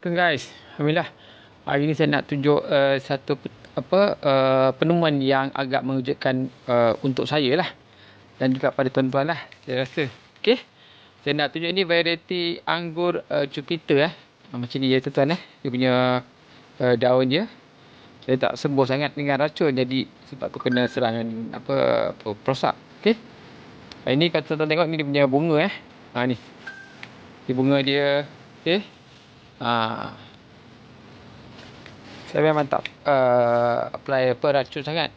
Okay guys, alhamdulillah. Hari ni saya nak tunjuk satu penemuan yang agak mengejutkan untuk saya lah, dan juga pada tuan-tuan lah, saya rasa. Okey. Saya nak tunjuk ni variety anggur Jupiter macam ni ya tuan-tuan Dia punya daun dia. Saya tak sembuh sangat dengan racun, jadi sebab tu kena serangan perosak. Okey. Ini kalau tuan-tuan tengok ni dia punya bunga ni. Ni bunga dia. Okey. Saya memang tak apply racun sangat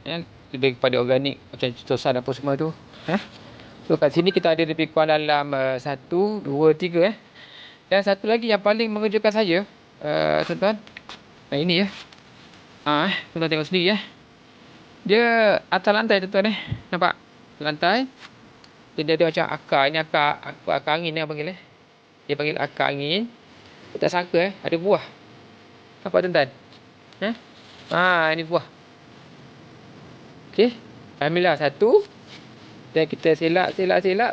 lebih kepada organik macam citosan apa semua tu. So kat sini kita ada lebih kurang dalam 1, 2, 3 dan satu lagi yang paling mengejutkan saya tuan-tuan, ini tuan-tuan tengok sendiri dia atas lantai tuan-tuan nampak lantai. Dia ada macam akar, ini akar angin dia panggil dia panggil akar angin. Saya tak sangka ada buah. Nampak tuan-tuan? Ini buah. Okey. Alhamdulillah satu. Dan kita selak.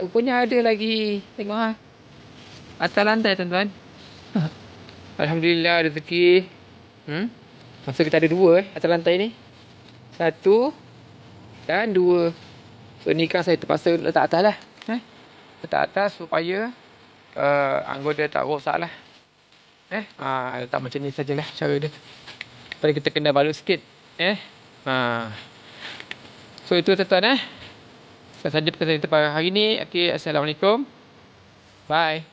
Rupanya ada lagi. Tengok atas lantai tuan-tuan. Alhamdulillah rezeki. Masa kita ada 2 atas lantai ni. 1 dan 2. So ni kan saya terpaksa letak atas lah. Letak atas supaya anggur dia tak rosak lah. Letak macam ni sajalah cara dia. Lepas kita kena balut sikit. So itu tuan-tuan. Saja perkongsian kita pada hari ni. Okay, Assalamualaikum. Bye.